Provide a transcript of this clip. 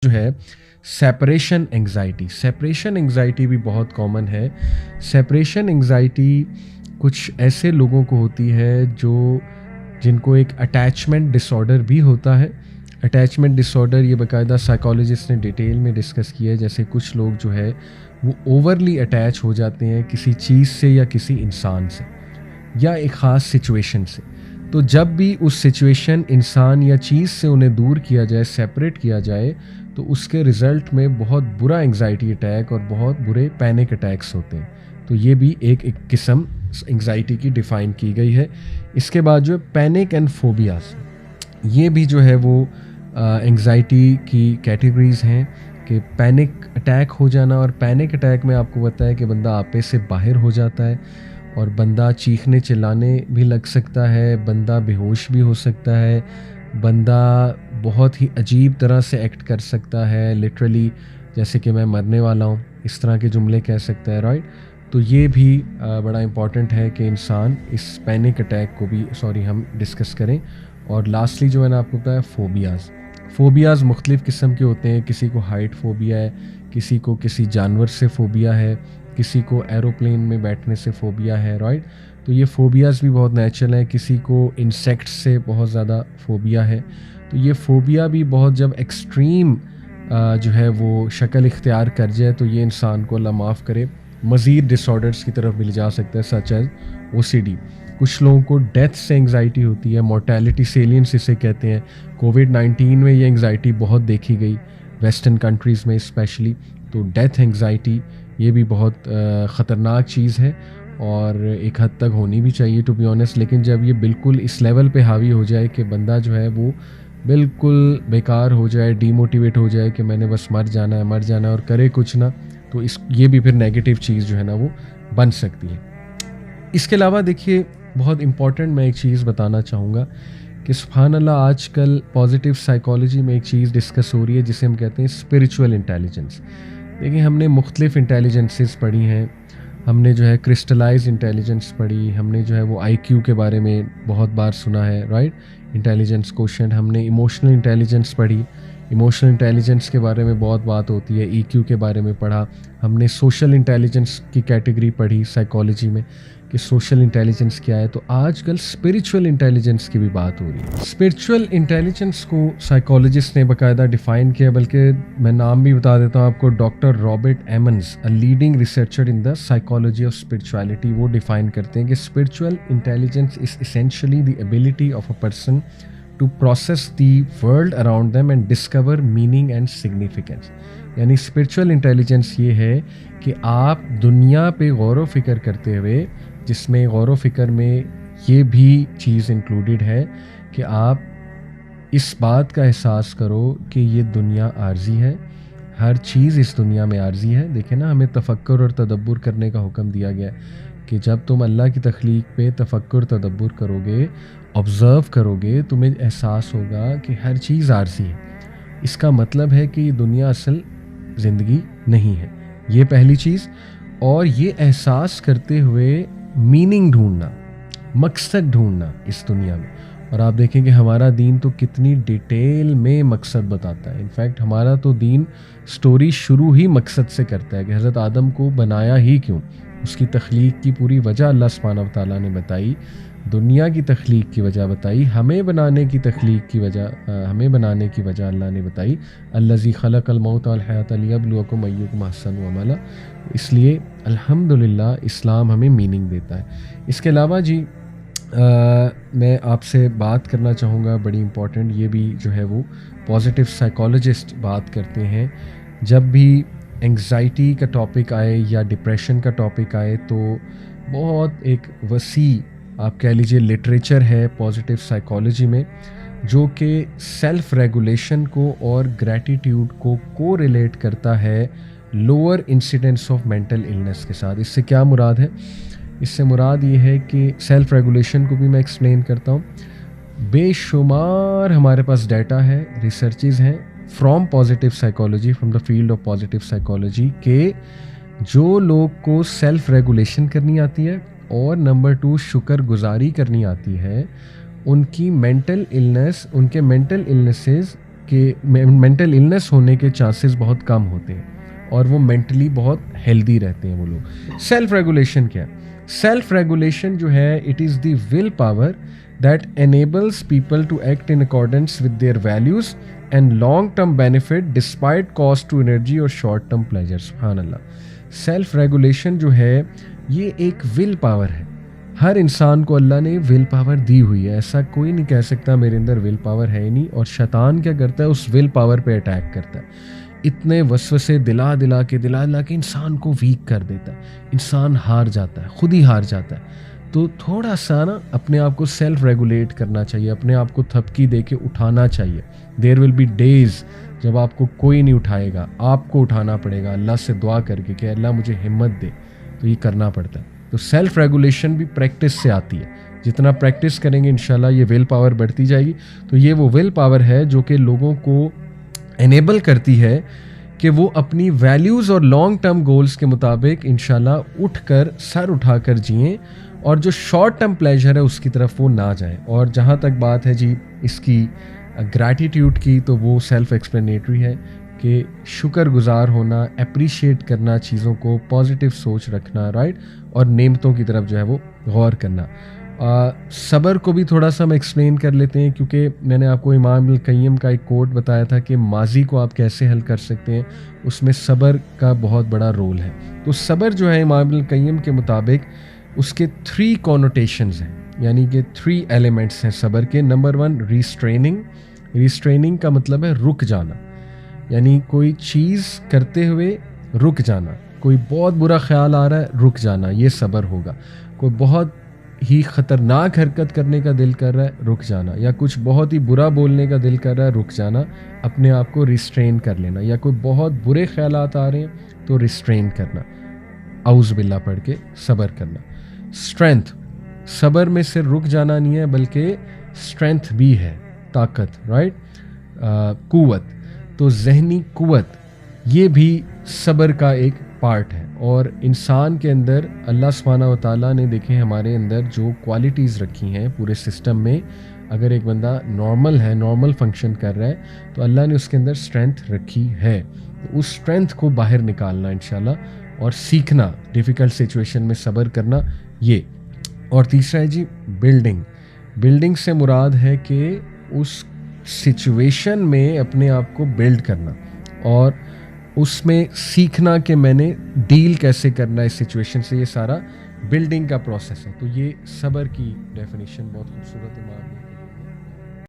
جو ہے separation anxiety بھی بہت کامن ہے. سیپریشن انگزائٹی کچھ ایسے لوگوں کو ہوتی ہے جن کو ایک اٹیچمنٹ ڈس آرڈر بھی ہوتا ہے. اٹیچمنٹ ڈس آرڈر یہ باقاعدہ سائیکالوجسٹ نے ڈیٹیل میں ڈسکس کیا ہے. جیسے کچھ لوگ جو ہے وہ اوورلی اٹیچ ہو جاتے ہیں کسی چیز سے یا کسی انسان سے یا ایک خاص سچویشن سے. تو جب بھی اس سچویشن انسان یا چیز سے انہیں دور کیا جائے، سیپریٹ کیا جائے، تو اس کے رزلٹ میں بہت برا انگزائٹی اٹیک اور بہت برے پینک اٹیکس ہوتے ہیں. تو یہ بھی ایک قسم انگزائٹی کی ڈیفائن کی گئی ہے. اس کے بعد جو ہے پینک اینڈ فوبیاز، یہ بھی جو ہے وہ انگزائٹی کی کیٹیگریز ہیں کہ پینک اٹیک ہو جانا. اور پینک اٹیک میں آپ کو پتہ ہے کہ بندہ آپے سے باہر ہو جاتا ہے اور بندہ چیخنے چلانے بھی لگ سکتا ہے، بندہ بے ہوش بھی ہو سکتا ہے، بندہ بہت ہی عجیب طرح سے ایکٹ کر سکتا ہے، لٹرلی جیسے کہ میں مرنے والا ہوں، اس طرح کے جملے کہہ سکتا ہے، رائٹ. تو یہ بھی بڑا امپورٹنٹ ہے کہ انسان اس پینک اٹیک کو بھی ہم ڈسکس کریں. اور لاسٹلی جو ہے نا آپ کو پتہ ہے فوبیاز مختلف قسم کے ہوتے ہیں. کسی کو ہائٹ فوبیا ہے، کسی کو کسی جانور سے فوبیا ہے، کسی کو ایروپلین میں بیٹھنے سے فوبیا ہے، رائٹ. تو یہ فوبیاز بھی بہت نیچرل ہیں. کسی کو انسیکٹس سے بہت زیادہ فوبیا ہے. تو یہ فوبیا بھی بہت جب ایکسٹریم جو ہے وہ شکل اختیار کر جائے تو یہ انسان کو اللہ معاف کرے مزید ڈس آرڈرس کی طرف بھی لے جا سکتا ہے، سچ ایز OCD. کچھ لوگوں کو ڈیتھ سے انگزائٹی ہوتی ہے، مورٹیلٹی سیلینس اسے کہتے ہیں. کووڈ-19 میں یہ انگزائٹی بہت دیکھی گئی ویسٹرن کنٹریز میں اسپیشلی. تو ڈیتھ انگزائٹی یہ بھی بہت خطرناک چیز ہے اور ایک حد تک ہونی بھی چاہیے ٹو بی آنیسٹ. لیکن جب یہ بالکل اس لیول پہ حاوی ہو جائے کہ بندہ جو ہے وہ بالکل بیکار ہو جائے، ڈی موٹیویٹ ہو جائے کہ میں نے بس مر جانا ہے اور کرے کچھ نہ، تو یہ بھی پھر نیگیٹو چیز جو ہے نا وہ بن سکتی ہے. اس کے علاوہ دیکھیے بہت امپورٹنٹ میں ایک چیز بتانا چاہوں گا کہ سبحان اللہ آج کل پازیٹیو سائیکالوجی میں ایک چیز ڈسکس ہو رہی ہے جسے ہم کہتے ہیں اسپریچول انٹیلیجنس. دیکھیں ہم نے مختلف انٹیلیجنسز پڑھی ہیں. ہم نے جو ہے کرسٹلائز انٹیلیجنس پڑھی، ہم نے جو ہے وہ IQ کے بارے میں بہت بار سنا ہے، رائٹ، انٹیلیجنس کوشنٹ. ہم نے ایموشنل انٹیلیجنس پڑھی، ایموشنل انٹیلیجنس کے بارے میں بہت بات ہوتی ہے. EQ کے بارے میں پڑھا. ہم نے سوشل انٹیلیجنس کی کیٹیگری پڑھی سائیکالوجی میں کہ سوشل انٹیلیجنس کیا ہے. تو آج کل اسپریچول انٹیلیجنس کی بھی بات ہو رہی ہے. اسپریچول انٹیلیجنس کو سائیکالوجسٹ نے باقاعدہ ڈیفائن کیا، بلکہ میں نام بھی بتا دیتا ہوں آپ کو. Doctor Robert Emmons, a leading researcher in the psychology of spirituality, وہ ڈیفائن کرتے ہیں کہ spiritual intelligence is essentially the ability of a person to process the world around them and discover meaning and significance. یعنی spiritual intelligence یہ ہے کہ آپ دنیا پہ غور و فکر کرتے ہوئے، جس میں غور و فکر میں یہ بھی چیز انکلوڈیڈ ہے کہ آپ اس بات کا احساس کرو کہ یہ دنیا عارضی ہے، ہر چیز اس دنیا میں عارضی ہے. دیکھیں نا، ہمیں تفکر اور تدبر کرنے کا حکم دیا گیا ہے کہ جب تم اللہ کی تخلیق پہ تفکر تدبر کرو گے، آبزرو کرو گے، تمہیں احساس ہوگا کہ ہر چیز عارضی ہے. اس کا مطلب ہے کہ یہ دنیا اصل زندگی نہیں ہے. یہ پہلی چیز. اور یہ احساس کرتے ہوئے میننگ ڈھونڈنا، مقصد ڈھونڈنا اس دنیا میں. اور آپ دیکھیں کہ ہمارا دین تو کتنی ڈیٹیل میں مقصد بتاتا ہے. انفیکٹ ہمارا تو دین سٹوری شروع ہی مقصد سے کرتا ہے کہ حضرت آدم کو بنایا ہی کیوں. اس کی تخلیق کی پوری وجہ اللہ سبحانہ و تعالیٰ نے بتائی، دنیا کی تخلیق کی وجہ بتائی، ہمیں بنانے کی وجہ اللہ نے بتائی. الذی خلق الموت والحیاۃ لیبلوکم ایکم احسن عملا. اس لیے الحمدللہ اسلام ہمیں میننگ دیتا ہے. اس کے علاوہ جی میں آپ سے بات کرنا چاہوں گا بڑی امپورٹنٹ، یہ بھی جو ہے وہ پازیٹیو سائیکالوجسٹ بات کرتے ہیں جب بھی انگزائٹی کا ٹاپک آئے یا ڈپریشن کا ٹاپک آئے تو بہت ایک وسیع آپ کہہ لیجئے لٹریچر ہے پازیٹیو سائیکالوجی میں جو کہ سیلف ریگولیشن کو اور گریٹیٹیوڈ کو ریلیٹ کرتا ہے lower incidence of mental illness کے ساتھ. اس سے کیا مراد ہے؟ اس سے مراد یہ ہے کہ سیلف ریگولیشن کو بھی میں ایکسپلین کرتا ہوں. بے شمار ہمارے پاس ڈیٹا ہے، ریسرچز ہیں from positive psychology, from the field of positive psychology, کہ جو لوگ کو سیلف ریگولیشن کرنی آتی ہے اور نمبر 2 شکر گزاری کرنی آتی ہے، ان کی مینٹل النس، ان کے مینٹل النسز کے مینٹل النس ہونے کے چانسز بہت کم ہوتے ہیں اور وہ مینٹلی بہت ہیلدی رہتے ہیں وہ لوگ. سیلف ریگولیشن کیا ہے؟ سیلف ریگولیشن جو ہے it is the will power that enables people to act in accordance with their values and long term benefit despite cost to energy اور شارٹ ٹرم پلیجر. سبحان اللہ. سیلف ریگولیشن جو ہے یہ ایک ول پاور ہے. ہر انسان کو اللہ نے ول پاور دی ہوئی ہے. ایسا کوئی نہیں کہہ سکتا میرے اندر ول پاور ہے ہی نہیں. اور شیطان کیا کرتا ہے؟ اس ول پاور پہ اٹیک کرتا ہے. اتنے وسوسے دلا کے انسان کو ویک کر دیتا ہے. انسان ہار جاتا ہے, خود ہی ہار جاتا ہے. تو تھوڑا سا نا اپنے آپ کو سیلف ریگولیٹ کرنا چاہیے, اپنے آپ کو تھپکی دے کے اٹھانا چاہیے. دیر ول بی ڈیز جب آپ کو کوئی نہیں اٹھائے گا, آپ کو اٹھانا پڑے گا اللہ سے دعا کر کے کہ اللہ مجھے ہمت دے. تو یہ کرنا پڑتا ہے. تو سیلف ریگولیشن بھی پریکٹس سے آتی ہے. جتنا پریکٹس کریں گے انشاءاللہ یہ ول پاور بڑھتی جائے گی. تو یہ وہ ول پاور ہے جو کہ لوگوں کو انیبل کرتی ہے کہ وہ اپنی ویلیوز اور لانگ ٹرم گولز کے مطابق انشاءاللہ اٹھ کر سر اٹھا کر جئیں اور جو شارٹ ٹرم پلیجر ہے اس کی طرف وہ نہ جائیں. اور جہاں تک بات ہے جی اس کی گریٹیٹیوڈ کی تو وہ سیلف ایکسپلینیٹری ہے کہ شکر گزار ہونا, اپریشیٹ کرنا چیزوں کو, پازیٹیو سوچ رکھنا, رائٹ, اور نعمتوں کی طرف جو ہے وہ غور کرنا. صبر کو بھی تھوڑا سا ہم ایکسپلین کر لیتے ہیں کیونکہ میں نے آپ کو امام ابن القیم کا ایک کوٹ بتایا تھا کہ ماضی کو آپ کیسے حل کر سکتے ہیں, اس میں صبر کا بہت بڑا رول ہے. تو صبر جو ہے امام ابن القیم کے مطابق اس کے 3 کونوٹیشنز ہیں, یعنی کہ 3 ایلیمنٹس ہیں صبر کے. Number 1 restraining. ریسٹریننگ کا مطلب ہے رک جانا, یعنی کوئی چیز کرتے ہوئے رک جانا. کوئی بہت برا خیال آ رہا ہے, رک جانا, یہ صبر ہوگا. کوئی بہت ہی خطرناک حرکت کرنے کا دل کر رہا ہے, رک جانا. یا کچھ بہت ہی برا بولنے کا دل کر رہا ہے, رک جانا, اپنے آپ کو ریسٹرین کر لینا. یا کوئی بہت برے خیالات آ رہے ہیں تو ریسٹرین کرنا, اعوذ باللہ پڑھ کے صبر کرنا. اسٹرینتھ, صبر میں صرف رک جانا نہیں ہے بلکہ اسٹرینتھ بھی ہے, طاقت, رائٹ, قوت. تو ذہنی قوت یہ بھی صبر کا ایک پارٹ ہے. اور انسان کے اندر اللہ سبحانہ و تعالیٰ نے دیکھیں ہمارے اندر جو کوالٹیز رکھی ہیں پورے سسٹم میں, اگر ایک بندہ نارمل ہے, نارمل فنکشن کر رہا ہے تو اللہ نے اس کے اندر اسٹرینتھ رکھی ہے. تو اس اسٹرینتھ کو باہر نکالنا انشاءاللہ اور سیکھنا, ڈیفیکلٹ سچویشن میں صبر کرنا یہ. اور تیسرا ہے جی بلڈنگ. بلڈنگ سے مراد ہے کہ اس سچویشن میں اپنے آپ کو بلڈ کرنا اور اس میں سیکھنا کہ میں نے ڈیل کیسے کرنا ہے اس سچویشن سے. یہ سارا بلڈنگ کا پروسیس ہے. تو یہ صبر کی ڈیفینیشن بہت خوبصورت امام نے